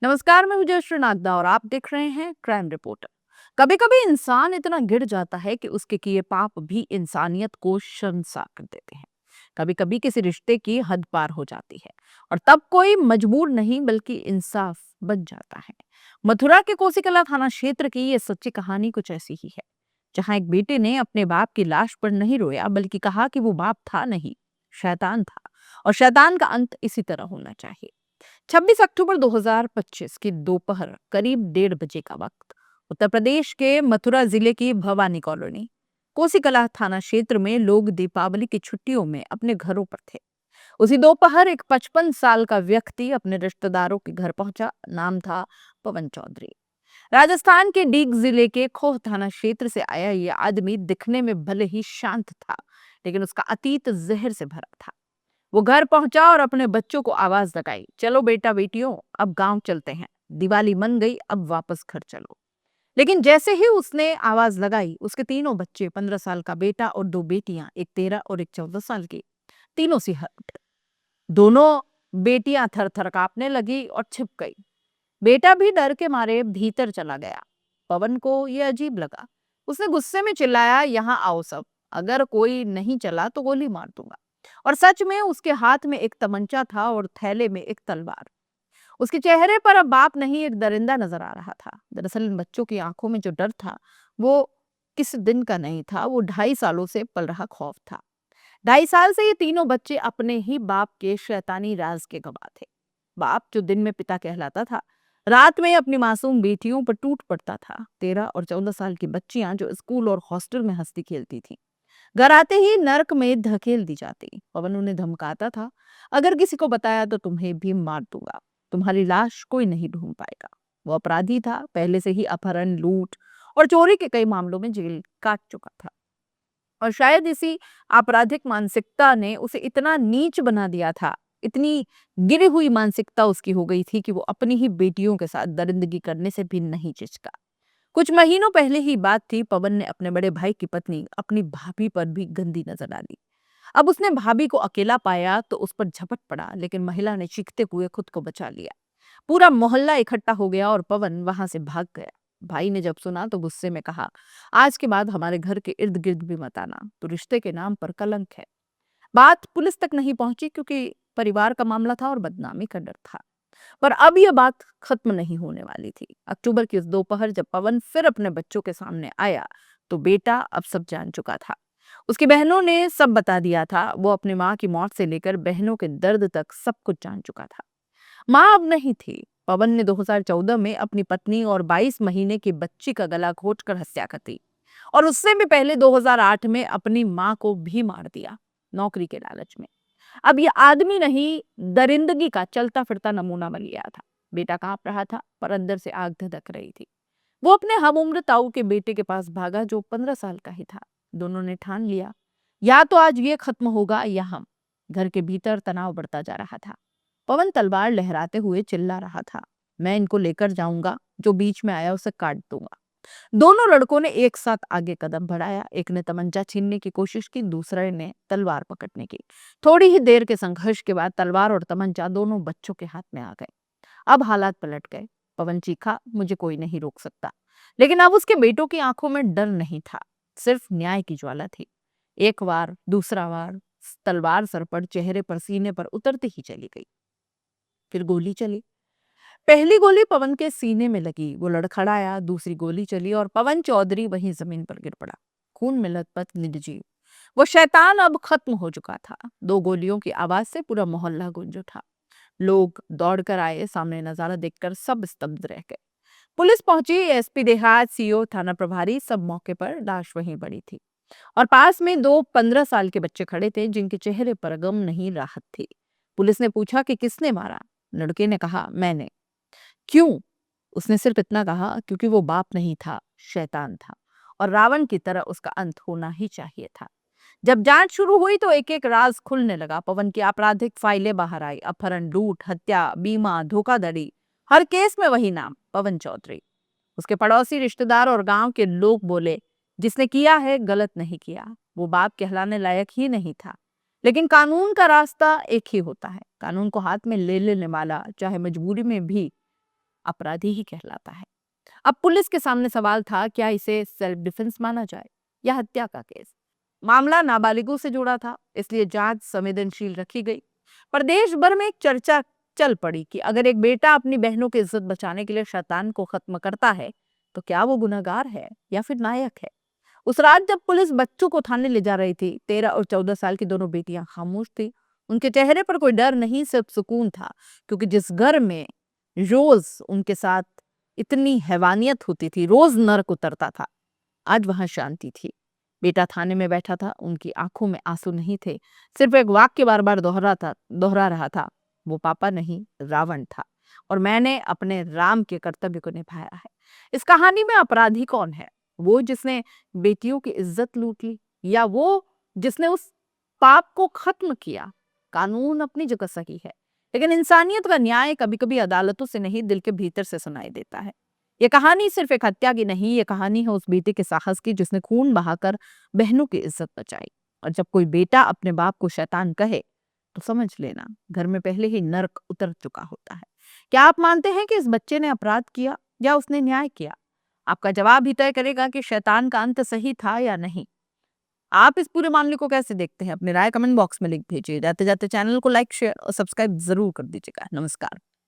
नमस्कार, मैं विजय श्रीनाथ और आप देख रहे हैं क्राइम रिपोर्टर। कभी कभी इंसान इतना गिर जाता है कि उसके किए पाप भी इंसानियत को शर्मसार कर देते हैं। कभी कभी किसी रिश्ते की हद पार हो जाती है और तब कोई मजबूर नहीं बल्कि इंसाफ बन जाता है। मथुरा के कोसीकला थाना क्षेत्र की ये सच्ची कहानी कुछ ऐसी ही है, जहां एक बेटे ने अपने बाप की लाश पर नहीं रोया बल्कि कहा कि वो बाप था नहीं, शैतान था, और शैतान का अंत इसी तरह होना चाहिए। 26 अक्टूबर 2025 की दोपहर करीब 1:30 बजे का वक्त उत्तर प्रदेश के मथुरा जिले की भवानी कॉलोनी कोसीकला थाना क्षेत्र में लोग दीपावली की छुट्टियों में अपने घरों पर थे। उसी दोपहर एक 55 साल का व्यक्ति अपने रिश्तेदारों के घर पहुंचा। नाम था पवन चौधरी। राजस्थान के डीग जिले के खोह थाना क्षेत्र से आया ये आदमी दिखने में भले ही शांत था, लेकिन उसका अतीत जहर से भरा था। वो घर पहुंचा और अपने बच्चों को आवाज लगाई, चलो बेटा बेटियों, अब गांव चलते हैं, दिवाली मन गई, अब वापस घर चलो। लेकिन जैसे ही उसने आवाज लगाई, उसके तीनों बच्चे, 15 साल का बेटा और दो बेटियां, एक 13 और एक 14 साल की, तीनों से हट। दोनों बेटियां थर थर कांपने लगी और छिप गई। बेटा भी डर के मारे भीतर चला गया। पवन को यह अजीब लगा। उसने गुस्से में चिल्लाया, यहाँ आओ सब, अगर कोई नहीं चला तो गोली मार दूंगा। और सच में उसके हाथ में एक तमंचा था और थैले में एक तलवार। उसके चेहरे पर अब बाप नहीं, एक दरिंदा नजर आ रहा था। दरअसल इन बच्चों की आंखों में जो डर था, वो किस दिन का नहीं था, वो 2.5 सालों से पल रहा खौफ था। 2.5 साल से ये तीनों बच्चे अपने ही बाप के शैतानी राज के गवाह थे। बाप जो दिन में पिता कहलाता था, रात में अपनी मासूम बेटियों पर टूट पड़ता था। 13 और 14 साल की बच्चियां जो स्कूल और हॉस्टल में हंसती खेलती थीं, घर आते ही नर्क में धकेल दी जाती। पवन उन्हें धमकाता था, अगर किसी को बताया तो तुम्हें भी मार दूंगा, तुम्हारी लाश कोई नहीं ढूंढ पाएगा। वो अपराधी था, पहले से ही अपहरण, लूट और चोरी के कई मामलों में जेल काट चुका था। और शायद इसी आपराधिक मानसिकता ने उसे इतना नीच बना दिया था, इतनी गिरी हुई मानसिकता उसकी हो गई थी कि वो अपनी ही बेटियों के साथ दरिंदगी करने से भी नहीं झिझका। कुछ महीनों पहले ही बात थी, पवन ने अपने बड़े भाई की पत्नी अपनी भाभी पर भी गंदी नजर डाली। अब उसने भाभी को अकेला पाया तो उस पर झपट पड़ा, लेकिन महिला ने चीखते हुए खुद को बचा लिया। पूरा मोहल्ला इकट्ठा हो गया और पवन वहां से भाग गया। भाई ने जब सुना तो गुस्से में कहा, आज के बाद हमारे घर के इर्द गिर्द भी मत आना, तो रिश्ते के नाम पर कलंक है। बात पुलिस तक नहीं पहुंची क्योंकि परिवार का मामला था और बदनामी का डर था। पर अब यह बात खत्म नहीं होने वाली थी। अक्टूबर की उस दोपहर जब पवन फिर अपने बच्चों के सामने आया, तो बेटा अब सब जान चुका था। उसकी बहनों ने सब बता दिया था। वो अपनी माँ की मौत से लेकर बहनों के दर्द तक सब कुछ जान चुका था। माँ अब नहीं थी। पवन ने 2014 में अपनी पत्नी और 22 महीने की बच्ची का गला घोंटकर हत्या कर दी, और उससे भी पहले 2008 में अपनी माँ को भी मार दिया, नौकरी के लालच में। अब ये आदमी नहीं, दरिंदगी का चलता फिरता नमूना बन गया था। बेटा कांप रहा था पर अंदर से आग धधक रही थी। वो अपने हम उम्र ताऊ के बेटे के पास भागा जो 15 साल का ही था। दोनों ने ठान लिया, या तो आज ये खत्म होगा या हम। घर के भीतर तनाव बढ़ता जा रहा था। पवन तलवार लहराते हुए चिल्ला रहा था, मैं इनको लेकर जाऊंगा, जो बीच में आया उसे काट दूंगा। दोनों लड़कों ने एक साथ आगे कदम बढ़ाया। एक ने तमंचा छीनने की कोशिश की, दूसरे ने तलवार पकड़ने की। थोड़ी ही देर के संघर्ष के बाद तलवार और तमंचा दोनों बच्चों के हाथ में आ गए। अब हालात पलट गए। पवन चीखा, मुझे कोई नहीं रोक सकता। लेकिन अब उसके बेटों की आंखों में डर नहीं था, सिर्फ न्याय की ज्वाला थी। एक वार, दूसरा वार, तलवार सर पर, चेहरे पर, सीने पर उतरती ही चली गई। फिर गोली चली। पहली गोली पवन के सीने में लगी, वो लड़खड़ाया। दूसरी गोली चली और पवन चौधरी वहीं जमीन पर गिर पड़ा, खून में लथपथ, निर्जीव। वो शैतान अब खत्म हो चुका था। दो गोलियों की आवाज से पूरा मोहल्ला गूंज उठा। लोग दौड़कर आए, सामने नजारा देखकर सब स्तब्ध रह गए। पुलिस पहुंची, एसपी देहात, सीओ, थाना प्रभारी सब मौके पर। लाश वहीं पड़ी थी और पास में दो 15 साल के बच्चे खड़े थे जिनके चेहरे पर गम नहीं, राहत थी। पुलिस ने पूछा कि किसने मारा। लड़के ने कहा, मैंने। क्यों? उसने सिर्फ इतना कहा, क्योंकि वो बाप नहीं था, शैतान था, और रावण की तरह उसका अंत होना ही चाहिए था। जब जांच शुरू हुई तो एक एक राज खुलने लगा। पवन की आपराधिक फाइलें बाहर आई, अपहरण, लूट, हत्या, बीमा, धोखाधड़ी, हर केस में वही नाम, पवन चौधरी। उसके पड़ोसी, रिश्तेदार और गांव के लोग बोले, जिसने किया है गलत नहीं किया, वो बाप कहलाने लायक ही नहीं था। लेकिन कानून का रास्ता एक ही होता है, कानून को हाथ में ले लेने वाला चाहे मजबूरी में भी अपराधी ही कहलाता है। अब पुलिस के सामने सवाल था, क्या इसे सेल्फ डिफेंस माना जाए या हत्या का केस। मामला नाबालिगों से जुड़ा था, इसलिए जांच संवेदनशील रखी गई। पर देश भर में एक चर्चा चल पड़ी कि अगर एक बेटा अपनी बहनों की इज्जत बचाने के लिए शैतान को खत्म करता है, तो क्या वो गुनहगार है या फिर नायक है। उस रात जब पुलिस बच्चों को थाने ले जा रही थी, 13 और 14 साल की दोनों बेटियां खामोश थी। उनके चेहरे पर कोई डर नहीं, सिर्फ सुकून था, क्योंकि जिस घर में रोज उनके साथ इतनी हैवानियत होती थी, रोज नर्क उतरता था, आज वहां शांति थी। बेटा थाने में बैठा था, उनकी आंखों में आंसू नहीं थे, सिर्फ एक वाक्य बार बार दोहरा रहा था, वो पापा नहीं रावण था, और मैंने अपने राम के कर्तव्य को निभाया है। इस कहानी में अपराधी कौन है? वो जिसने बेटियों की इज्जत लूट ली, या वो जिसने उस पाप को खत्म किया? कानून अपनी जगह सही है, लेकिन इंसानियत का न्याय कभी कभी अदालतों से नहीं, दिल के भीतर से सुनाई देता है। ये कहानी सिर्फ एक हत्या की नहीं, ये कहानी है उस बेटे के साहस की जिसने खून बहाकर बहनों की इज्जत बचाई। और जब कोई बेटा अपने बाप को शैतान कहे, तो समझ लेना घर में पहले ही नर्क उतर चुका होता है। क्या आप मानते हैं कि इस बच्चे ने अपराध किया या उसने न्याय किया? आपका जवाब ही तय करेगा कि शैतान का अंत सही था या नहीं। आप इस पूरे मामले को कैसे देखते हैं? अपनी राय कमेंट बॉक्स में लिख भेजिए। जाते जाते चैनल को लाइक, शेयर और सब्सक्राइब जरूर कर दीजिएगा। नमस्कार।